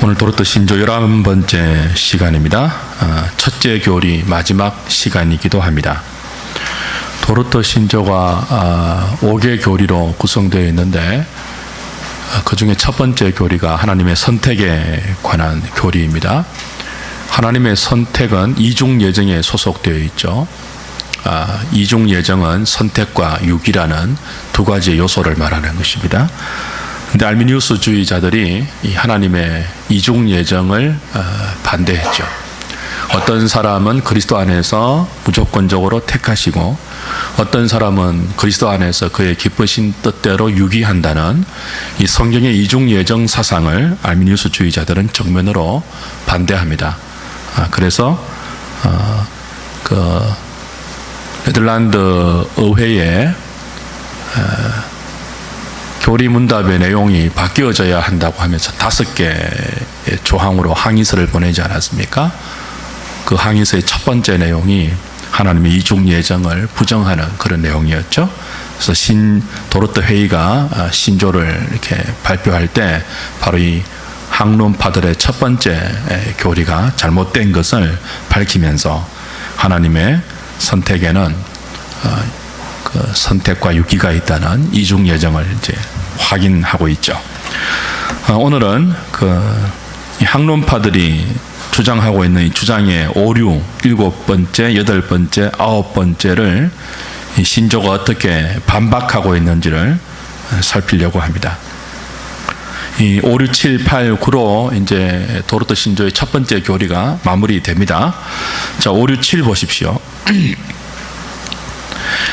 오늘 도르트 신조 11번째 시간입니다. 첫째 교리 마지막 시간이기도 합니다. 도르트 신조가 5개 교리로 구성되어 있는데 그 중에 첫 번째 교리가 하나님의 선택에 관한 교리입니다. 하나님의 선택은 이중 예정에 소속되어 있죠. 이중 예정은 선택과 유기라는 두 가지 요소를 말하는 것입니다. 근데 알미니우스주의자들이 이 하나님의 이중 예정을 반대했죠. 어떤 사람은 그리스도 안에서 무조건적으로 택하시고 어떤 사람은 그리스도 안에서 그의 기쁘신 뜻대로 유기한다는 이 성경의 이중 예정 사상을 알미니우스주의자들은 정면으로 반대합니다. 그래서 네덜란드 의회에 교리 문답의 내용이 바뀌어져야 한다고 하면서 5개의 조항으로 항의서를 보내지 않았습니까? 그 항의서의 첫 번째 내용이 하나님의 이중 예정을 부정하는 그런 내용이었죠. 그래서 도르트 회의가 신조를 이렇게 발표할 때 바로 이 학론파들의 첫 번째 교리가 잘못된 것을 밝히면서 하나님의 선택에는 그 선택과 유기가 있다는 이중 예정을 이제 확인하고 있죠. 오늘은 이 학론파들이 주장하고 있는 이 주장의 오류 7번째, 8번째, 9번째를 이 신조가 어떻게 반박하고 있는지를 살피려고 합니다. 이 5, 6, 7, 8, 9로 이제 도르트 신조의 첫 번째 교리가 마무리됩니다. 자, 5, 6, 7 보십시오.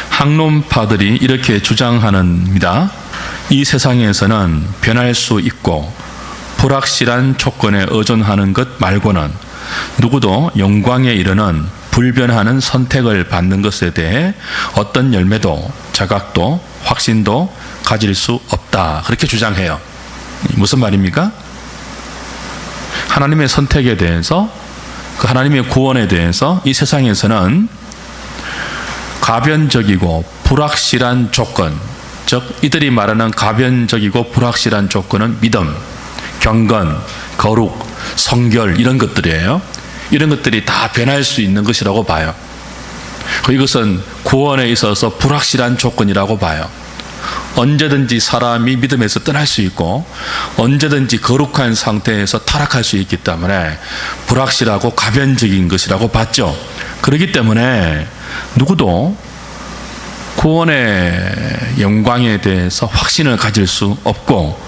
학론파들이 이렇게 주장합니다. 이 세상에서는 변할 수 있고 불확실한 조건에 의존하는 것 말고는 누구도 영광에 이르는 불변하는 선택을 받는 것에 대해 어떤 열매도 자각도 확신도 가질 수 없다. 그렇게 주장해요. 무슨 말입니까? 하나님의 선택에 대해서, 그 하나님의 구원에 대해서 이 세상에서는 가변적이고 불확실한 조건, 즉 이들이 말하는 가변적이고 불확실한 조건은 믿음, 경건, 거룩, 성결 이런 것들이에요. 이런 것들이 다 변할 수 있는 것이라고 봐요. 이것은 구원에 있어서 불확실한 조건이라고 봐요. 언제든지 사람이 믿음에서 떠날 수 있고 언제든지 거룩한 상태에서 타락할 수 있기 때문에 불확실하고 가변적인 것이라고 봤죠. 그렇기 때문에 누구도 구원의 영광에 대해서 확신을 가질 수 없고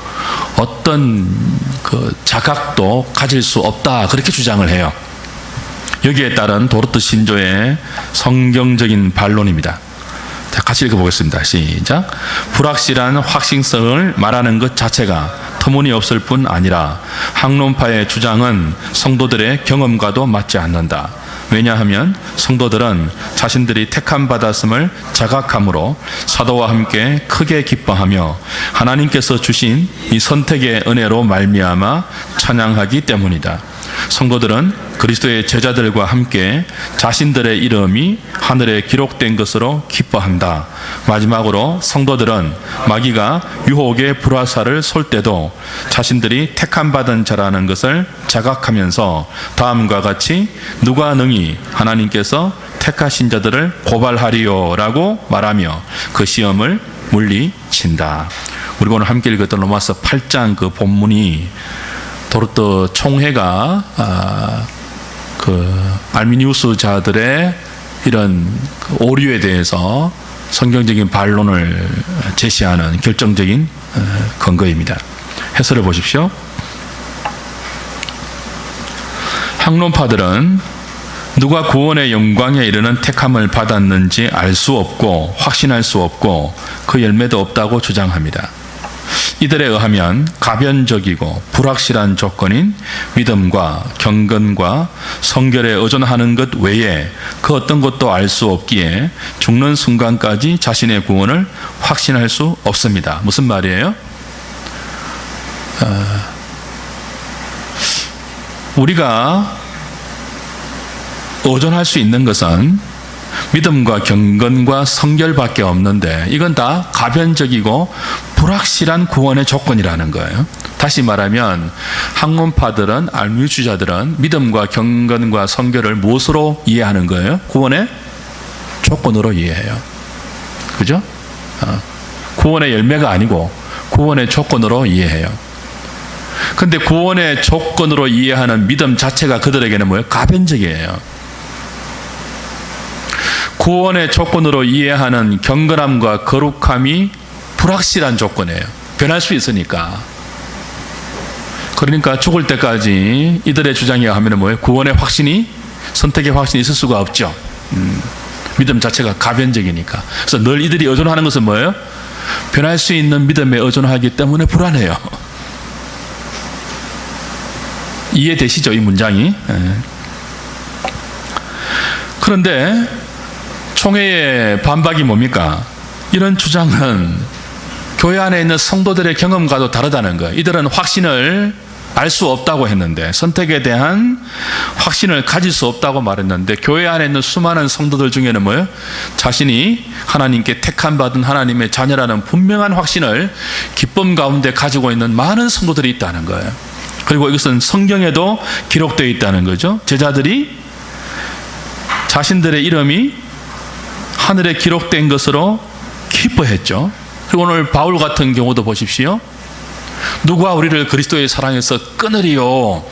어떤 그 자각도 가질 수 없다. 그렇게 주장을 해요. 여기에 따른 도르트 신조의 성경적인 반론입니다. 자, 같이 읽어보겠습니다. 시작. 불확실한 확신성을 말하는 것 자체가 터무니없을 뿐 아니라 학론파의 주장은 성도들의 경험과도 맞지 않는다. 왜냐하면 성도들은 자신들이 택함 받았음을 자각함으로 사도와 함께 크게 기뻐하며 하나님께서 주신 이 선택의 은혜로 말미암아 찬양하기 때문이다. 성도들은 그리스도의 제자들과 함께 자신들의 이름이 하늘에 기록된 것으로 기뻐한다. 마지막으로 성도들은 마귀가 유혹의 불화살을 쏠 때도 자신들이 택함 받은 자라는 것을 자각하면서 다음과 같이 누가 능히 하나님께서 택하신 자들을 고발하리요 라고 말하며 그 시험을 물리친다. 우리가 오늘 함께 읽었던 로마서 8장 그 본문이 도르트 총회가 알미니우스자들의 이런 오류에 대해서 성경적인 반론을 제시하는 결정적인 근거입니다. 해설을 보십시오. 학론파들은 누가 구원의 영광에 이르는 택함을 받았는지 알 수 없고 확신할 수 없고 그 열매도 없다고 주장합니다. 이들에 의하면 가변적이고 불확실한 조건인 믿음과 경건과 성결에 의존하는 것 외에 그 어떤 것도 알 수 없기에 죽는 순간까지 자신의 구원을 확신할 수 없습니다. 무슨 말이에요? 우리가 의존할 수 있는 것은 믿음과 경건과 성결밖에 없는데 이건 다 가변적이고 불확실한 구원의 조건이라는 거예요. 다시 말하면 학문파들은, 알미주자들은 믿음과 경건과 성결을 무엇으로 이해하는 거예요? 구원의 조건으로 이해해요. 그죠? 구원의 열매가 아니고 구원의 조건으로 이해해요. 근데 구원의 조건으로 이해하는 믿음 자체가 그들에게는 뭐예요? 가변적이에요. 구원의 조건으로 이해하는 경건함과 거룩함이 불확실한 조건이에요. 변할 수 있으니까. 그러니까 죽을 때까지 이들의 주장이야 하면 뭐예요? 구원의 확신이, 선택의 확신이 있을 수가 없죠. 믿음 자체가 가변적이니까. 그래서 늘 이들이 의존하는 것은 뭐예요? 변할 수 있는 믿음에 의존하기 때문에 불안해요. 이해되시죠? 이 문장이. 그런데 총회의 반박이 뭡니까? 이런 주장은 교회 안에 있는 성도들의 경험과도 다르다는 거예요. 이들은 확신을 알 수 없다고 했는데, 선택에 대한 확신을 가질 수 없다고 말했는데, 교회 안에 있는 수많은 성도들 중에는 뭐예요? 자신이 하나님께 택함받은 하나님의 자녀라는 분명한 확신을 기쁨 가운데 가지고 있는 많은 성도들이 있다는 거예요. 그리고 이것은 성경에도 기록되어 있다는 거죠. 제자들이 자신들의 이름이 하늘에 기록된 것으로 기뻐했죠. 그리고 오늘 바울 같은 경우도 보십시오. 누가 우리를 그리스도의 사랑에서 끊으리요?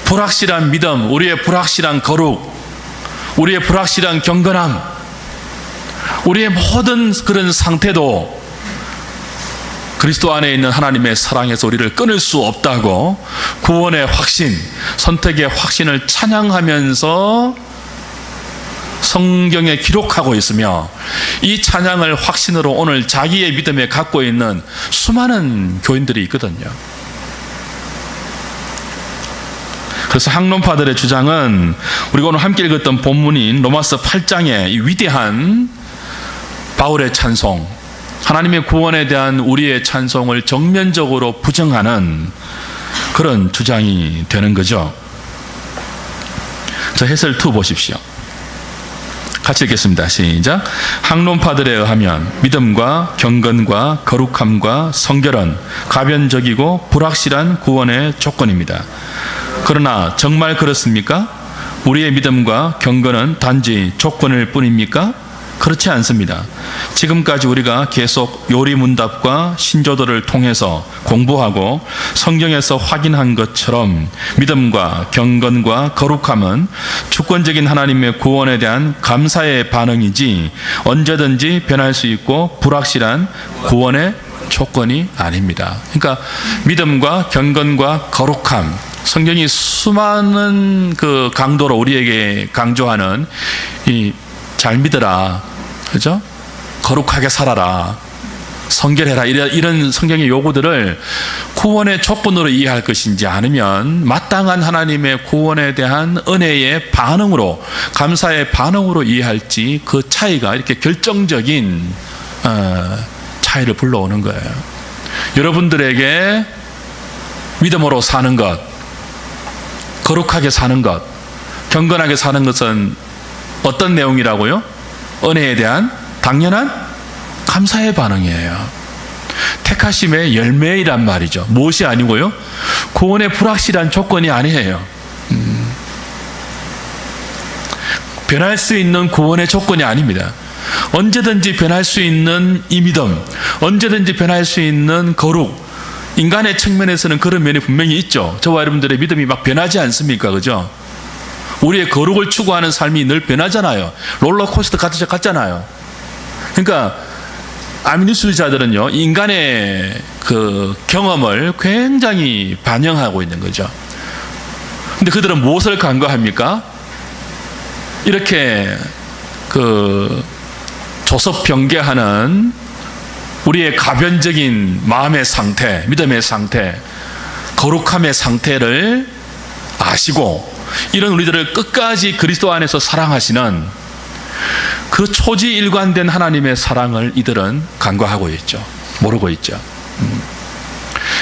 불확실한 믿음, 우리의 불확실한 거룩, 우리의 불확실한 경건함, 우리의 모든 그런 상태도 그리스도 안에 있는 하나님의 사랑에서 우리를 끊을 수 없다고 구원의 확신, 선택의 확신을 찬양하면서 성경에 기록하고 있으며, 이 찬양을 확신으로 오늘 자기의 믿음에 갖고 있는 수많은 교인들이 있거든요. 그래서 학론파들의 주장은 우리가 오늘 함께 읽었던 본문인 로마서 8장의 이 위대한 바울의 찬송, 하나님의 구원에 대한 우리의 찬송을 정면적으로 부정하는 그런 주장이 되는 거죠. 자, 해설 2 보십시오. 같이 읽겠습니다. 시작. 학론파들에 의하면 믿음과 경건과 거룩함과 성결은 가변적이고 불확실한 구원의 조건입니다. 그러나 정말 그렇습니까? 우리의 믿음과 경건은 단지 조건일 뿐입니까? 그렇지 않습니다. 지금까지 우리가 계속 요리문답과 신조들을 통해서 공부하고 성경에서 확인한 것처럼 믿음과 경건과 거룩함은 주권적인 하나님의 구원에 대한 감사의 반응이지 언제든지 변할 수 있고 불확실한 구원의 조건이 아닙니다. 그러니까 믿음과 경건과 거룩함, 성경이 수많은 그 강도로 우리에게 강조하는 이 잘 믿어라, 그죠? 거룩하게 살아라, 성결해라, 이런 성경의 요구들을 구원의 조건으로 이해할 것인지, 아니면 마땅한 하나님의 구원에 대한 은혜의 반응으로, 감사의 반응으로 이해할지, 그 차이가 이렇게 결정적인 차이를 불러오는 거예요. 여러분들에게 믿음으로 사는 것, 거룩하게 사는 것, 경건하게 사는 것은 어떤 내용이라고요? 은혜에 대한 당연한 감사의 반응이에요. 택하심의 열매이란 말이죠. 무엇이 아니고요? 구원의 불확실한 조건이 아니에요. 변할 수 있는 구원의 조건이 아닙니다. 언제든지 변할 수 있는 이 믿음, 언제든지 변할 수 있는 거룩, 인간의 측면에서는 그런 면이 분명히 있죠. 저와 여러분들의 믿음이 막 변하지 않습니까? 그죠? 우리의 거룩을 추구하는 삶이 늘 변하잖아요. 롤러코스터 같잖아요. 그러니까 아미니주의자들은요, 인간의 그 경험을 굉장히 반영하고 있는 거죠. 근데 그들은 무엇을 간과합니까? 이렇게 그 조섭병계하는 우리의 가변적인 마음의 상태, 믿음의 상태, 거룩함의 상태를 아시고, 이런 우리들을 끝까지 그리스도 안에서 사랑하시는 그 초지일관된 하나님의 사랑을 이들은 간과하고 있죠. 모르고 있죠.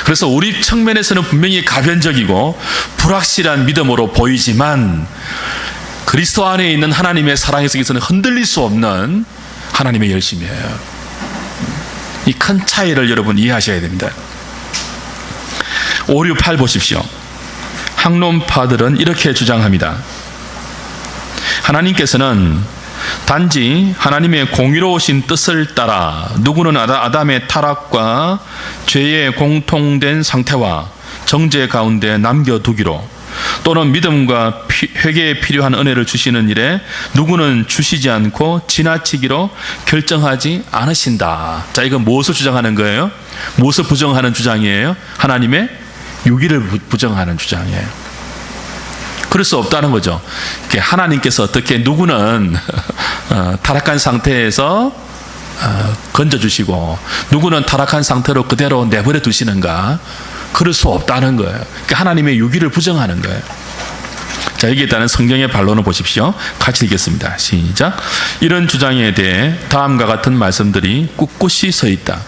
그래서 우리 측면에서는 분명히 가변적이고 불확실한 믿음으로 보이지만, 그리스도 안에 있는 하나님의 사랑에 있어서는 흔들릴 수 없는 하나님의 열심이에요. 이 큰 차이를 여러분 이해하셔야 됩니다. 568 보십시오. 학론파들은 이렇게 주장합니다. 하나님께서는 단지 하나님의 공의로우신 뜻을 따라 누구는 아담의 타락과 죄의 공통된 상태와 정죄 가운데 남겨두기로, 또는 믿음과 회개에 필요한 은혜를 주시는 일에 누구는 주시지 않고 지나치기로 결정하지 않으신다. 자, 이건 무엇을 주장하는 거예요? 무엇을 부정하는 주장이에요? 하나님의 유기를 부정하는 주장이에요. 그럴 수 없다는 거죠. 하나님께서 어떻게 누구는 타락한 상태에서 건져주시고 누구는 타락한 상태로 그대로 내버려 두시는가? 그럴 수 없다는 거예요. 그러니까 하나님의 유기를 부정하는 거예요. 자, 여기에 따른 성경의 반론을 보십시오. 같이 읽겠습니다. 시작. 이런 주장에 대해 다음과 같은 말씀들이 꿋꿋이 서 있다.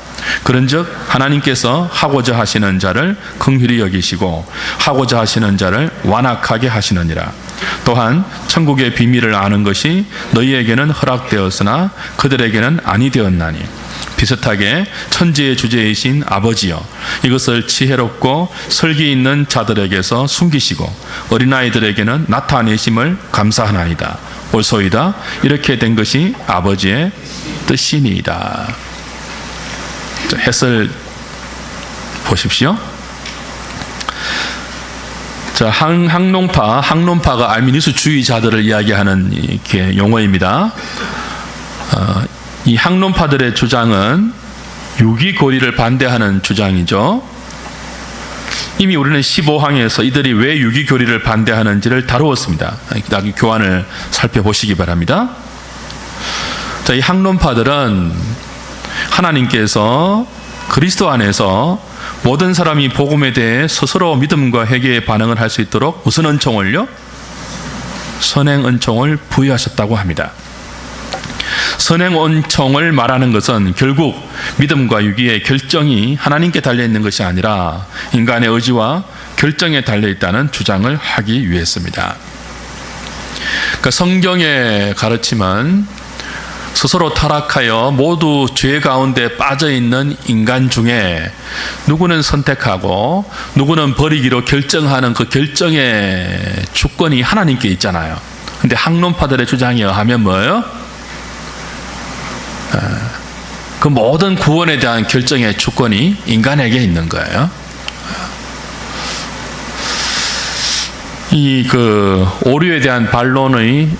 그런즉 하나님께서 하고자 하시는 자를 긍휼히 여기시고 하고자 하시는 자를 완악하게 하시느니라. 또한 천국의 비밀을 아는 것이 너희에게는 허락되었으나 그들에게는 아니 되었나니, 비슷하게 천지의 주제이신 아버지여, 이것을 지혜롭고 설기 있는 자들에게서 숨기시고 어린아이들에게는 나타내심을 감사하나이다. 옳소이다. 이렇게 된 것이 아버지의 뜻이니이다. 해설 보십시오. 자, 학론파가 알미니우스주의자들을 이야기하는 이렇게 용어입니다. 이 학론파들의 주장은 유기고리를 반대하는 주장이죠. 이미 우리는 15항에서 이들이 왜 유기교리를 반대하는지를 다루었습니다. 나중에 교환을 살펴보시기 바랍니다. 자, 이 학론파들은 하나님께서 그리스도 안에서 모든 사람이 복음에 대해 스스로 믿음과 회개에 반응을 할 수 있도록 무슨 은총을요? 선행 은총을 부여하셨다고 합니다. 선행 은총을 말하는 것은 결국 믿음과 유기의 결정이 하나님께 달려있는 것이 아니라 인간의 의지와 결정에 달려있다는 주장을 하기 위해서입니다. 그러니까 성경의 가르침은 스스로 타락하여 모두 죄 가운데 빠져있는 인간 중에 누구는 선택하고 누구는 버리기로 결정하는 그 결정의 주권이 하나님께 있잖아요. 근데 학론파들의 주장에 의하면 뭐예요? 그 모든 구원에 대한 결정의 주권이 인간에게 있는 거예요. 이 오류에 대한 반론의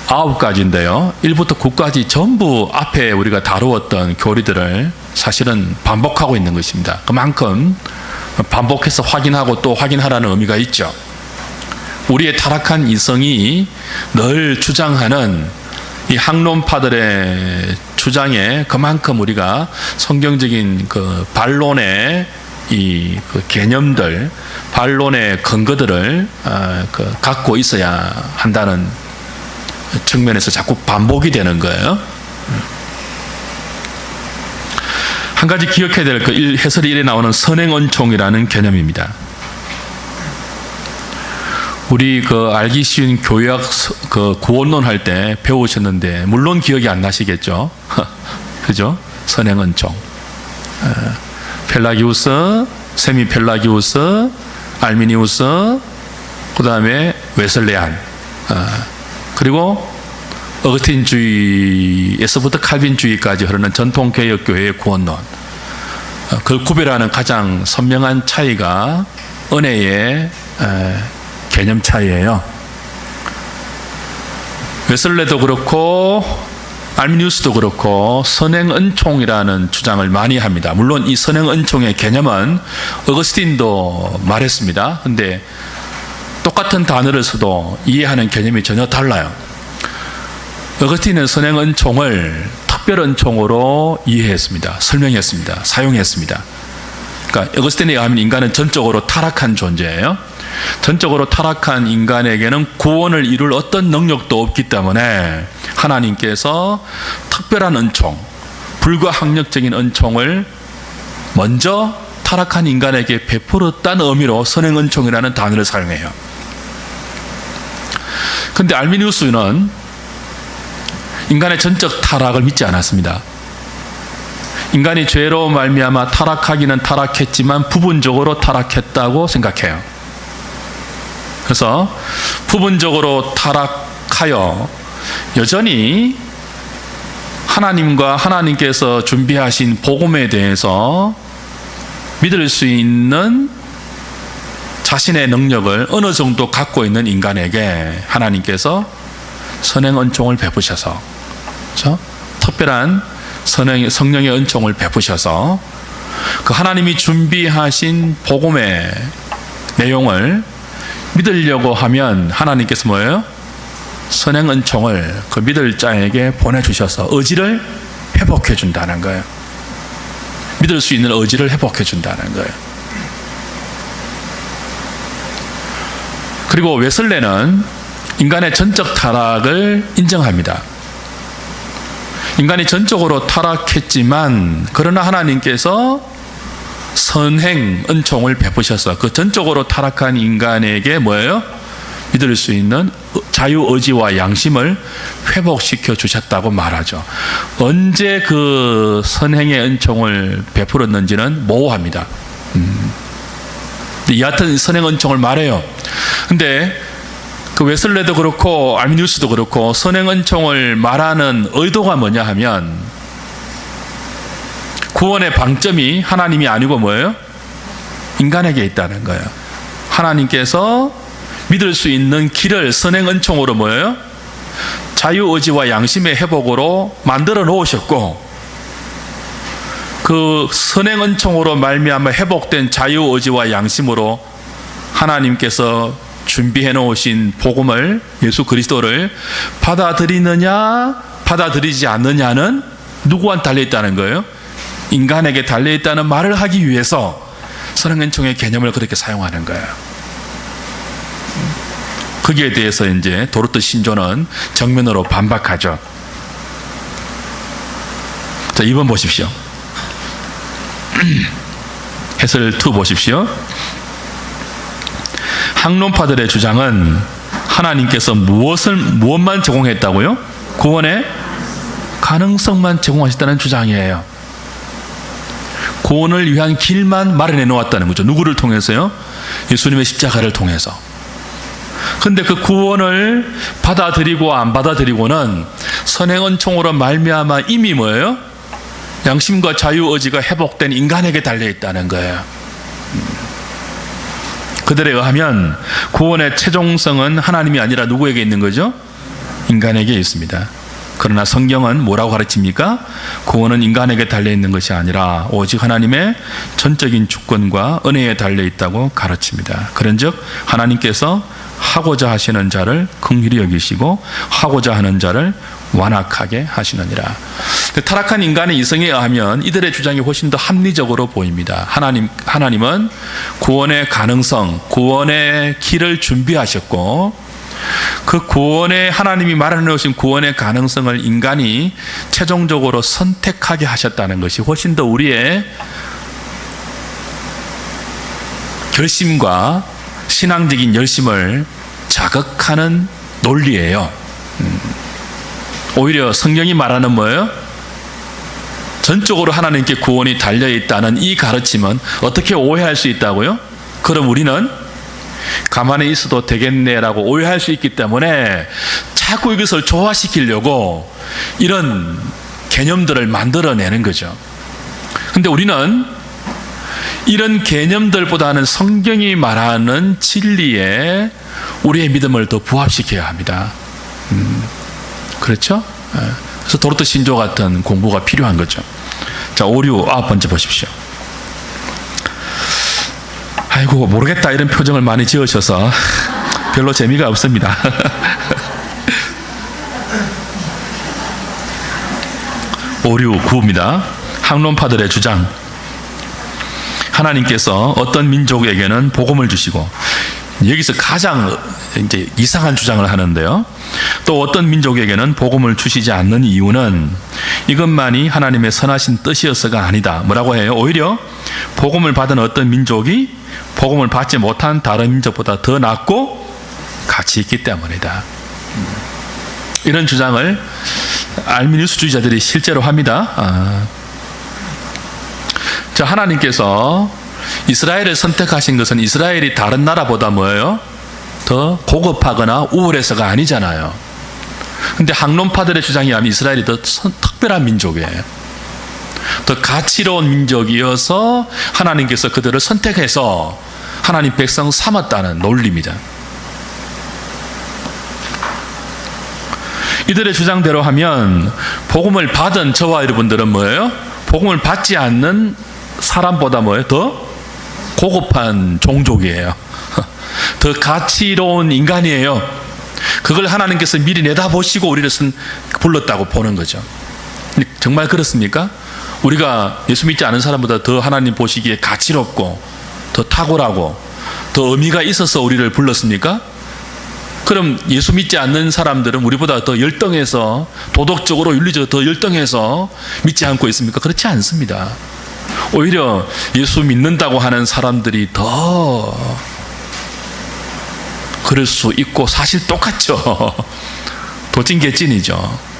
9가지인데요. 1부터 9까지 전부 앞에 우리가 다루었던 교리들을 사실은 반복하고 있는 것입니다. 그만큼 반복해서 확인하고 또 확인하라는 의미가 있죠. 우리의 타락한 이성이 늘 주장하는 이 학론파들의 주장에 그만큼 우리가 성경적인 그 반론의 이 개념들, 반론의 근거들을 갖고 있어야 한다는 측면에서 자꾸 반복이 되는 거예요. 한 가지 기억해야 될 해설 1에 나오는 선행은총이라는 개념입니다. 우리 알기 쉬운 교역 구원론 할 때 배우셨는데 물론 기억이 안 나시겠죠. 그죠? 선행은총, 펠라기우스, 세미펠라기우스, 알미니우스, 그 다음에 웨슬레안, 그리고 어거스틴주의에서부터 칼빈주의까지 흐르는 전통개혁교회의 구원론. 그걸 구별하는 가장 선명한 차이가 은혜의 개념 차이예요. 웨슬레도 그렇고 알미니우스도 그렇고 선행은총이라는 주장을 많이 합니다. 물론 이 선행은총의 개념은 어거스틴도 말했습니다. 근데 똑같은 단어를 써도 이해하는 개념이 전혀 달라요. 어거스틴은 선행은총을 특별은총으로 이해했습니다. 설명했습니다. 사용했습니다. 그러니까 어거스틴에 의하면 인간은 전적으로 타락한 존재예요. 전적으로 타락한 인간에게는 구원을 이룰 어떤 능력도 없기 때문에 하나님께서 특별한 은총, 불가항력적인 은총을 먼저 타락한 인간에게 베풀었다는 의미로 선행은총이라는 단어를 사용해요. 그런데 알미니우스는 인간의 전적 타락을 믿지 않았습니다. 인간이 죄로 말미암아 타락하기는 타락했지만 부분적으로 타락했다고 생각해요. 그래서 부분적으로 타락하여 여전히 하나님과 하나님께서 준비하신 복음에 대해서 믿을 수 있는 자신의 능력을 어느 정도 갖고 있는 인간에게 하나님께서 선행 은총을 베푸셔서, 그렇죠? 특별한 성령의 은총을 베푸셔서 그 하나님이 준비하신 복음의 내용을 믿으려고 하면 하나님께서 뭐예요? 선행 은총을 그 믿을 자에게 보내주셔서 의지를 회복해 준다는 거예요. 믿을 수 있는 의지를 회복해 준다는 거예요. 그리고 웨슬레는 인간의 전적 타락을 인정합니다. 인간이 전적으로 타락했지만 그러나 하나님께서 선행 은총을 베푸셔서 그 전적으로 타락한 인간에게 뭐예요? 믿을 수 있는 자유의지와 양심을 회복시켜 주셨다고 말하죠. 언제 그 선행의 은총을 베풀었는지는 모호합니다. 여하튼 선행 은총을 말해요. 근데 그 웨슬레도 그렇고 알미니우스도 그렇고 선행 은총을 말하는 의도가 뭐냐 하면 구원의 방점이 하나님이 아니고 뭐예요? 인간에게 있다는 거예요. 하나님께서 믿을 수 있는 길을 선행 은총으로 뭐예요? 자유의지와 양심의 회복으로 만들어 놓으셨고, 그 선행 은총으로 말미암아 회복된 자유의지와 양심으로 하나님께서 준비해 놓으신 복음을, 예수 그리스도를 받아들이느냐 받아들이지 않느냐는 누구한테 달려있다는 거예요? 인간에게 달려있다는 말을 하기 위해서 선행은총의 개념을 그렇게 사용하는 거예요. 거기에 대해서 이제 도르트 신조는 정면으로 반박하죠. 자, 2번 보십시오. 해설 2 보십시오. 학론파들의 주장은 하나님께서 무엇만 제공했다고요? 구원의 가능성만 제공하셨다는 주장이에요. 구원을 위한 길만 마련해 놓았다는 거죠. 누구를 통해서요? 예수님의 십자가를 통해서. 근데 그 구원을 받아들이고 안 받아들이고는 선행은총으로 말미암아 이미 뭐예요? 양심과 자유의지가 회복된 인간에게 달려있다는 거예요. 그들에 의하면 구원의 최종성은 하나님이 아니라 누구에게 있는 거죠? 인간에게 있습니다. 그러나 성경은 뭐라고 가르칩니까? 구원은 인간에게 달려있는 것이 아니라 오직 하나님의 전적인 주권과 은혜에 달려있다고 가르칩니다. 그런즉 하나님께서 하고자 하시는 자를 긍휼히 여기시고 하고자 하는 자를 완악하게 하시느니라. 타락한 인간의 이성에 의하면 이들의 주장이 훨씬 더 합리적으로 보입니다. 하나님은 구원의 가능성, 구원의 길을 준비하셨고 그 구원의 하나님이 말해 놓으신 구원의 가능성을 인간이 최종적으로 선택하게 하셨다는 것이 훨씬 더 우리의 결심과 신앙적인 열심을 자극하는 논리예요. 오히려 성경이 말하는 뭐예요? 전적으로 하나님께 구원이 달려있다는 이 가르침은 어떻게 오해할 수 있다고요? 그럼 우리는 가만히 있어도 되겠네라고 오해할 수 있기 때문에 자꾸 이것을 조화시키려고 이런 개념들을 만들어내는 거죠. 근데 우리는 이런 개념들보다는 성경이 말하는 진리에 우리의 믿음을 더 부합시켜야 합니다. 그렇죠? 그래서 도르트 신조 같은 공부가 필요한 거죠. 자, 5, 6, 9번째 보십시오. 아이고 모르겠다 이런 표정을 많이 지으셔서 별로 재미가 없습니다. 5, 6, 9입니다. 학론파들의 주장. 하나님께서 어떤 민족에게는 복음을 주시고, 여기서 가장 이제 이상한 주장을 하는데요. 또 어떤 민족에게는 복음을 주시지 않는 이유는 이것만이 하나님의 선하신 뜻이어서가 아니다. 뭐라고 해요? 오히려 복음을 받은 어떤 민족이 복음을 받지 못한 다른 민족보다 더 낫고 가치 있기 때문이다. 이런 주장을 알미니우스주의자들이 실제로 합니다. 자, 하나님께서 이스라엘을 선택하신 것은 이스라엘이 다른 나라보다 뭐예요? 더 고급하거나 우월해서가 아니잖아요. 근데 학론파들의 주장에 의하면 이스라엘이 더 특별한 민족이에요. 더 가치로운 민족이어서 하나님께서 그들을 선택해서 하나님 백성 삼았다는 논리입니다. 이들의 주장대로 하면 복음을 받은 저와 여러분들은 뭐예요? 복음을 받지 않는 사람보다 뭐예요? 더 고급한 종족이에요. 더 가치로운 인간이에요. 그걸 하나님께서 미리 내다보시고 우리를 불렀다고 보는 거죠. 정말 그렇습니까? 우리가 예수 믿지 않은 사람보다 더 하나님 보시기에 가치롭고 더 탁월하고 더 의미가 있어서 우리를 불렀습니까? 그럼 예수 믿지 않는 사람들은 우리보다 더 열등해서 도덕적으로 윤리적으로 더 열등해서 믿지 않고 있습니까? 그렇지 않습니다. 오히려 예수 믿는다고 하는 사람들이 더 그럴 수 있고 사실 똑같죠. 도찐개찐이죠.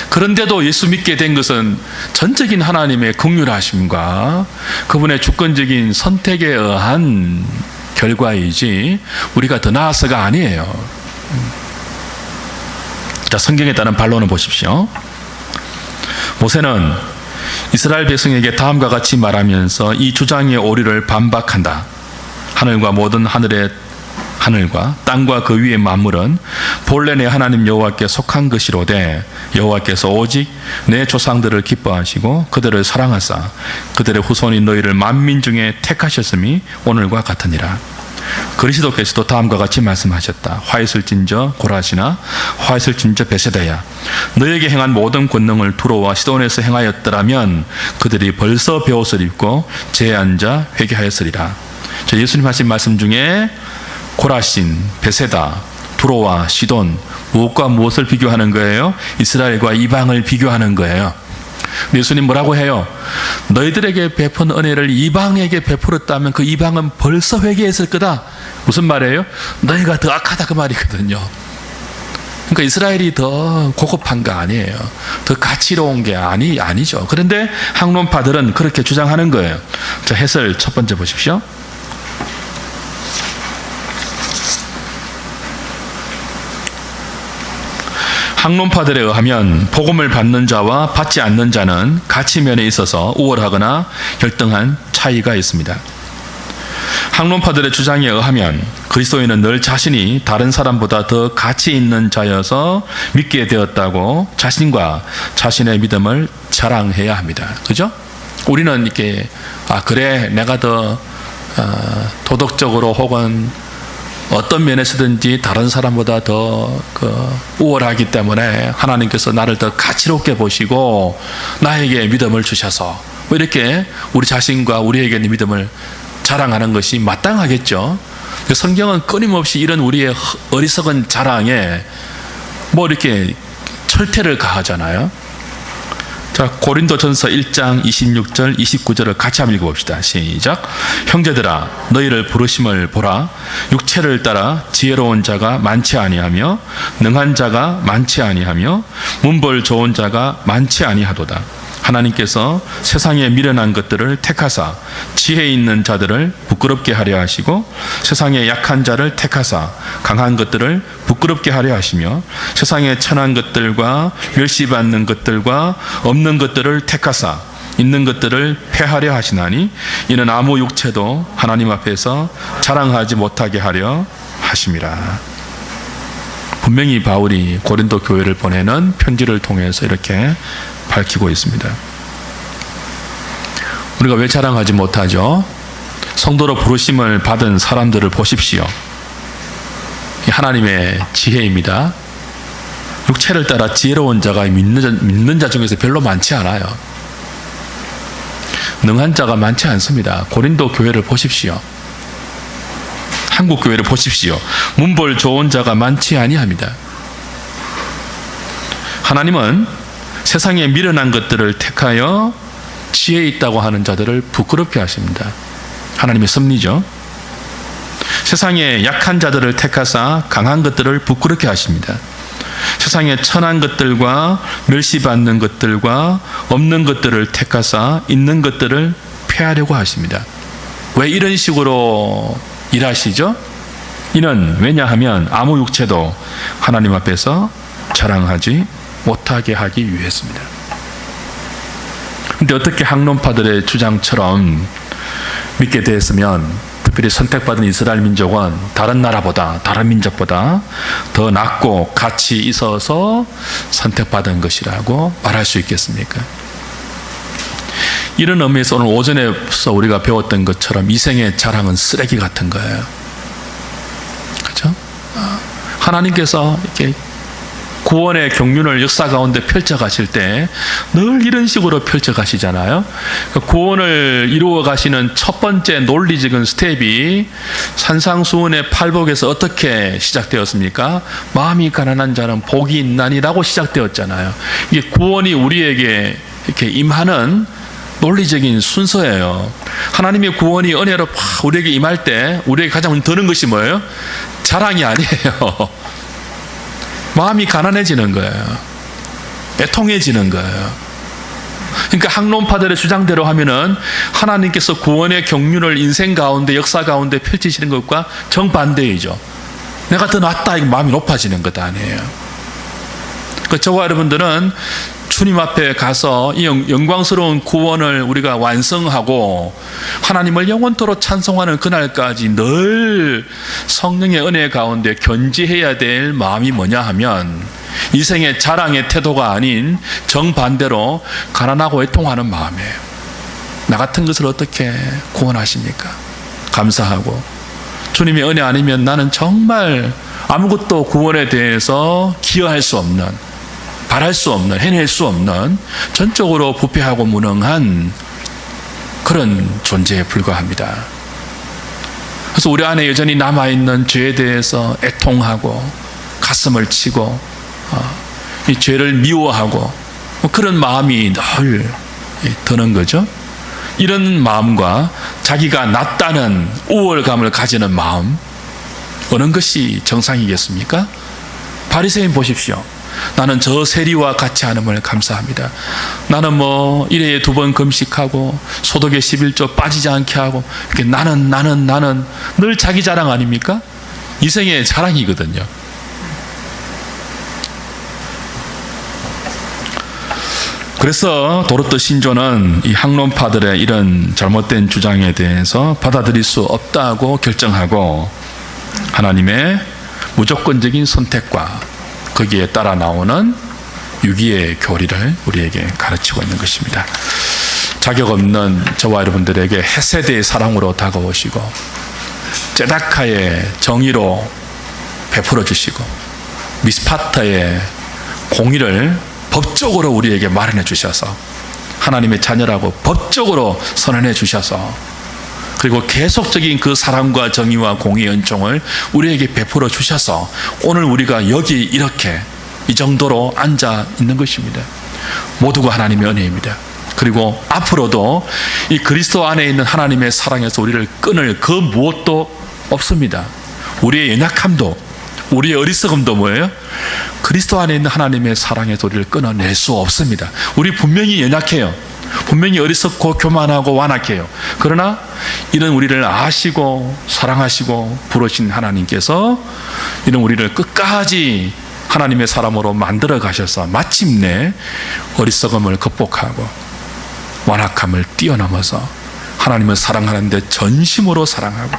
그런데도 예수 믿게 된 것은 전적인 하나님의 긍휼하심과 그분의 주권적인 선택에 의한 결과이지 우리가 더 나아서가 아니에요. 자, 성경에 따른 반론을 보십시오. 모세는 이스라엘 백성에게 다음과 같이 말하면서 이 주장의 오류를 반박한다. 하늘과 모든 하늘과 땅과 그 위의 만물은 본래 내 하나님 여호와께 속한 것이로되 여호와께서 오직 내 조상들을 기뻐하시고 그들을 사랑하사 그들의 후손인 너희를 만민 중에 택하셨음이 오늘과 같으니라. 그리스도께서도 다음과 같이 말씀하셨다. 화이슬진저 고라시나 화이슬진저 베세다야, 너에게 행한 모든 권능을 두로와 시돈에서 행하였더라면 그들이 벌써 베옷을 입고 제에 앉아 회개하였으리라. 예수님 하신 말씀 중에 고라신, 베세다, 두로와 시돈, 무엇과 무엇을 비교하는 거예요? 이스라엘과 이방을 비교하는 거예요. 예수님 뭐라고 해요? 너희들에게 베푼 은혜를 이방에게 베풀었다면 그 이방은 벌써 회개했을 거다. 무슨 말이에요? 너희가 더 악하다 그 말이거든요. 그러니까 이스라엘이 더 고급한 거 아니에요. 더 가치로운 게 아니죠. 그런데 학론파들은 그렇게 주장하는 거예요. 자, 해설 첫 번째 보십시오. 학론파들에 의하면 복음을 받는 자와 받지 않는 자는 가치면에 있어서 우월하거나 열등한 차이가 있습니다. 학론파들의 주장에 의하면 그리스도인은 늘 자신이 다른 사람보다 더 가치 있는 자여서 믿게 되었다고 자신과 자신의 믿음을 자랑해야 합니다. 그죠? 우리는 이렇게 그래 내가 더 도덕적으로 혹은 어떤 면에서든지 다른 사람보다 더 우월하기 때문에 하나님께서 나를 더 가치롭게 보시고 나에게 믿음을 주셔서 이렇게 우리 자신과 우리에게 믿음을 자랑하는 것이 마땅하겠죠. 성경은 끊임없이 이런 우리의 어리석은 자랑에 이렇게 철퇴를 가하잖아요. 자, 고린도전서 1장 26절 29절을 같이 한번 읽어봅시다. 시작. 형제들아 너희를 부르심을 보라. 육체를 따라 지혜로운 자가 많지 아니하며 능한 자가 많지 아니하며 문벌 좋은 자가 많지 아니하도다. 하나님께서 세상에 미련한 것들을 택하사 지혜 있는 자들을 부끄럽게 하려 하시고 세상에 약한 자를 택하사 강한 것들을 부끄럽게 하려 하시며 세상에 천한 것들과 멸시받는 것들과 없는 것들을 택하사 있는 것들을 폐하려 하시나니 이는 아무 육체도 하나님 앞에서 자랑하지 못하게 하려 하심이라. 분명히 바울이 고린도 교회를 보내는 편지를 통해서 이렇게 밝히고 있습니다. 우리가 왜 자랑하지 못하죠? 성도로 부르심을 받은 사람들을 보십시오. 하나님의 지혜입니다. 육체를 따라 지혜로운 자가 믿는 자 중에서 별로 많지 않아요. 능한 자가 많지 않습니다. 고린도 교회를 보십시오. 한국 교회를 보십시오. 문벌 좋은 자가 많지 아니합니다. 하나님은 세상에 미련한 것들을 택하여 지혜 있다고 하는 자들을 부끄럽게 하십니다. 하나님의 섭리죠. 세상에 약한 자들을 택하사 강한 것들을 부끄럽게 하십니다. 세상에 천한 것들과 멸시받는 것들과 없는 것들을 택하사 있는 것들을 폐하려고 하십니다. 왜 이런 식으로 일하시죠? 이는 왜냐하면 아무 육체도 하나님 앞에서 자랑하지 못하게 하기 위해서입니다. 근데 어떻게 학론파들의 주장처럼 믿게 되었으면, 특별히 선택받은 이스라엘 민족은 다른 나라보다, 다른 민족보다 더 낫고 가치 있어서 선택받은 것이라고 말할 수 있겠습니까? 이런 의미에서 오늘 오전에서 우리가 배웠던 것처럼 이생의 자랑은 쓰레기 같은 거예요. 그렇죠? 하나님께서 이렇게 구원의 경륜을 역사 가운데 펼쳐가실 때 늘 이런 식으로 펼쳐가시잖아요. 구원을 이루어 가시는 첫 번째 논리적인 스텝이 산상수훈의 팔복에서 어떻게 시작되었습니까? 마음이 가난한 자는 복이 있나니라고 시작되었잖아요. 이게 구원이 우리에게 이렇게 임하는 논리적인 순서예요. 하나님의 구원이 은혜로 우리에게 임할 때 우리에게 가장 드는 것이 뭐예요? 자랑이 아니에요. 마음이 가난해지는 거예요. 애통해지는 거예요. 그러니까 학론파들의 주장대로 하면은 하나님께서 구원의 경륜을 인생 가운데, 역사 가운데 펼치시는 것과 정반대이죠. 내가 더 낫다, 이거 마음이 높아지는 것 아니에요. 그러니까 저와 여러분들은 주님 앞에 가서 이 영광스러운 구원을 우리가 완성하고 하나님을 영원토록 찬송하는 그날까지 늘 성령의 은혜 가운데 견지해야 될 마음이 뭐냐 하면, 이생의 자랑의 태도가 아닌 정반대로 가난하고 애통하는 마음이에요. 나 같은 것을 어떻게 구원하십니까? 감사하고, 주님의 은혜 아니면 나는 정말 아무것도 구원에 대해서 기여할 수 없는, 바랄 수 없는, 해낼 수 없는, 전적으로 부패하고 무능한 그런 존재에 불과합니다. 그래서 우리 안에 여전히 남아있는 죄에 대해서 애통하고 가슴을 치고 이 죄를 미워하고 그런 마음이 늘 드는 거죠. 이런 마음과 자기가 낫다는 우월감을 가지는 마음, 어느 것이 정상이겠습니까? 바리새인 보십시오. 나는 저 세리와 같이 하는을 감사합니다. 나는 뭐 1회에 2번 금식하고 소득에 11조 빠지지 않게 하고, 이렇게 나는 늘 자기 자랑 아닙니까? 이생의 자랑이거든요. 그래서 도르트 신조는 이 학론파들의 이런 잘못된 주장에 대해서 받아들일 수 없다고 결정하고, 하나님의 무조건적인 선택과 거기에 따라 나오는 유기의 교리를 우리에게 가르치고 있는 것입니다. 자격 없는 저와 여러분들에게 헤세드의 사랑으로 다가오시고 제다카의 정의로 베풀어 주시고 미스파타의 공의를 법적으로 우리에게 마련해 주셔서 하나님의 자녀라고 법적으로 선언해 주셔서, 그리고 계속적인 그 사랑과 정의와 공의의 은총을 우리에게 베풀어 주셔서 오늘 우리가 여기 이렇게 이 정도로 앉아 있는 것입니다. 모두가 하나님의 은혜입니다. 그리고 앞으로도 이 그리스도 안에 있는 하나님의 사랑에서 우리를 끊을 그 무엇도 없습니다. 우리의 연약함도, 우리의 어리석음도 뭐예요? 그리스도 안에 있는 하나님의 사랑에서 우리를 끊어낼 수 없습니다. 우리 분명히 연약해요. 분명히 어리석고 교만하고 완악해요. 그러나 이런 우리를 아시고 사랑하시고 부르신 하나님께서 이런 우리를 끝까지 하나님의 사람으로 만들어 가셔서 마침내 어리석음을 극복하고 완악함을 뛰어넘어서 하나님을 사랑하는데 전심으로 사랑하고,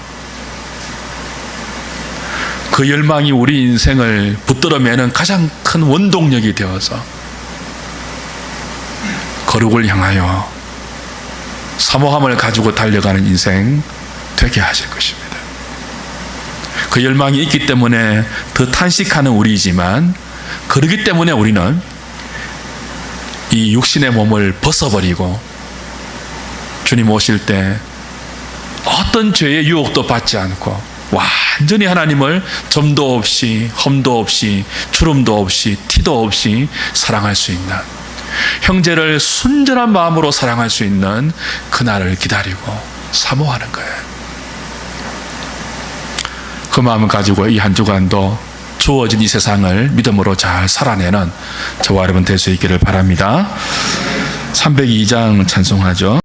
그 열망이 우리 인생을 붙들어매는 가장 큰 원동력이 되어서 거룩을 향하여 사모함을 가지고 달려가는 인생 되게 하실 것입니다. 그 열망이 있기 때문에 더 탄식하는 우리이지만, 그러기 때문에 우리는 이 육신의 몸을 벗어버리고 주님 오실 때 어떤 죄의 유혹도 받지 않고 완전히 하나님을 점도 없이 험도 없이 주름도 없이 티도 없이 사랑할 수 있는, 형제를 순전한 마음으로 사랑할 수 있는 그날을 기다리고 사모하는 거예요. 그 마음을 가지고 이 한 주간도 주어진 이 세상을 믿음으로 잘 살아내는 저와 여러분 될 수 있기를 바랍니다. 302장 찬송하죠.